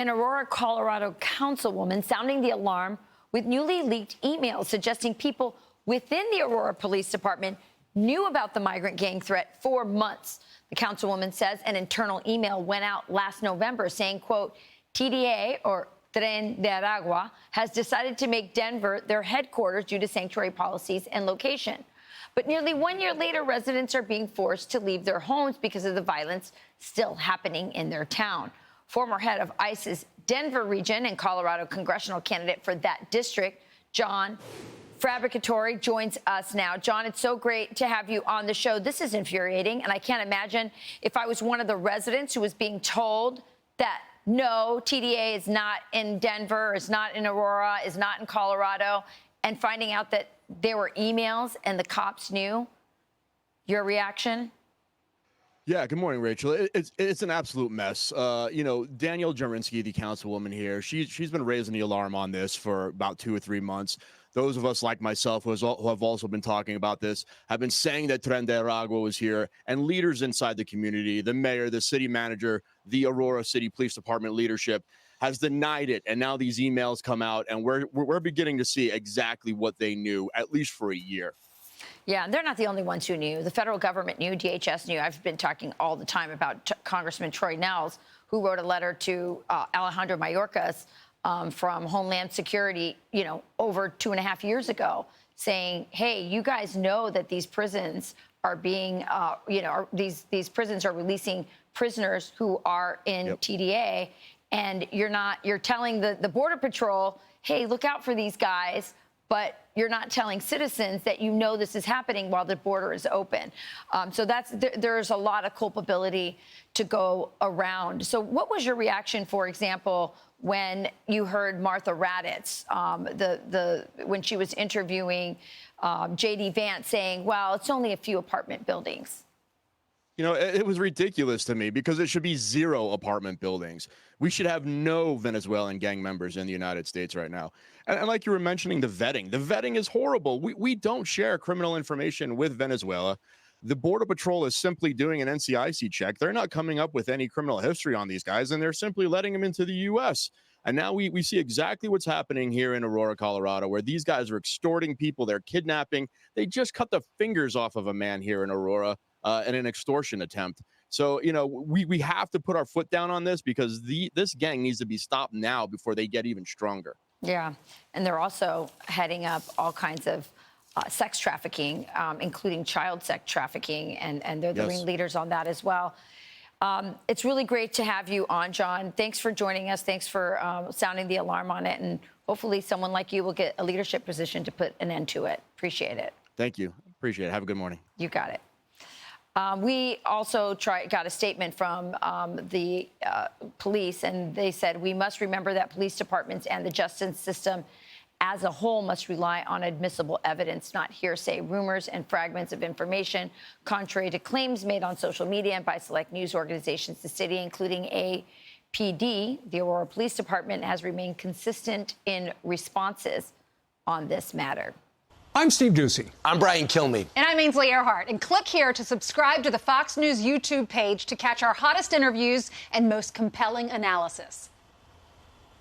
An Aurora, Colorado councilwoman sounding the alarm with newly leaked emails suggesting people within the Aurora Police Department knew about the migrant gang threat for months. The councilwoman says an internal email went out last November saying, quote, TDA, or Tren de Aragua, has decided to make Denver their headquarters due to sanctuary policies and location. But nearly 1 year later, residents are being forced to leave their homes because of the violence still happening in their town. Former head of ICE's Denver region and Colorado congressional candidate for that district, John Fabbricatore, joins us now. John, it's so great to have you on the show. This is infuriating, and I can't imagine if I was one of the residents who was being told that no, TDA is not in Denver, is not in Aurora, is not in Colorado, and finding out that there were emails and the cops knew. Your reaction? Yeah, good morning, Rachel. It's an absolute mess. Danielle Jarinsky, the councilwoman here, she's been raising the alarm on this for about 2 or 3 months. Those of us like myself who have also been talking about this have been saying that Tren de Aragua was here, and leaders inside the community, the mayor, the city manager, the Aurora City Police Department leadership has denied it. And now these emails come out, and we're beginning to see exactly what they knew, at least for a year. Yeah, they're not the only ones who knew. The federal government knew, DHS knew. I've been talking all the time about Congressman Troy Nehls, who wrote a letter to Alejandro Mayorkas from Homeland Security, over 2.5 years ago, saying, hey, you guys know that these prisons are being, these prisons are releasing prisoners who are in TDA, and you're telling the Border Patrol, hey, look out for these guys, but you're not telling citizens that you know this is happening while the border is open. So there's a lot of culpability to go around. So what was your reaction, for example, when you heard Martha Raddatz, when she was interviewing J.D. Vance, saying, well, it's only a few apartment buildings? It was ridiculous to me because it should be 0 apartment buildings. We should have no Venezuelan gang members in the United States right now. And like you were mentioning, the vetting is horrible. We don't share criminal information with Venezuela. The Border Patrol is simply doing an NCIC check. They're not coming up with any criminal history on these guys, and they're simply letting them into the U.S. And now we see exactly what's happening here in Aurora, Colorado, where these guys are extorting people. They're kidnapping. They just cut the fingers off of a man here in Aurora in an extortion attempt. So, we have to put our foot down on this because this gang needs to be stopped now before they get even stronger. Yeah, and they're also heading up all kinds of sex trafficking, including child sex trafficking, and they're the ringleaders on that as well. It's really great to have you on, John. Thanks for joining us. Thanks for sounding the alarm on it. And hopefully someone like you will get a leadership position to put an end to it. Appreciate it. Thank you. Appreciate it. Have a good morning. You got it. We also got a statement from the police, and they said, we must remember that police departments and the justice system as a whole must rely on admissible evidence, not hearsay, rumors, and fragments of information, contrary to claims made on social media and by select news organizations. The city, including APD, the Aurora Police Department, has remained consistent in responses on this matter. I'm Steve Ducey. I'm Brian Kilmeade. And I'm Ainsley Earhart. And click here to subscribe to the Fox News YouTube page to catch our hottest interviews and most compelling analysis.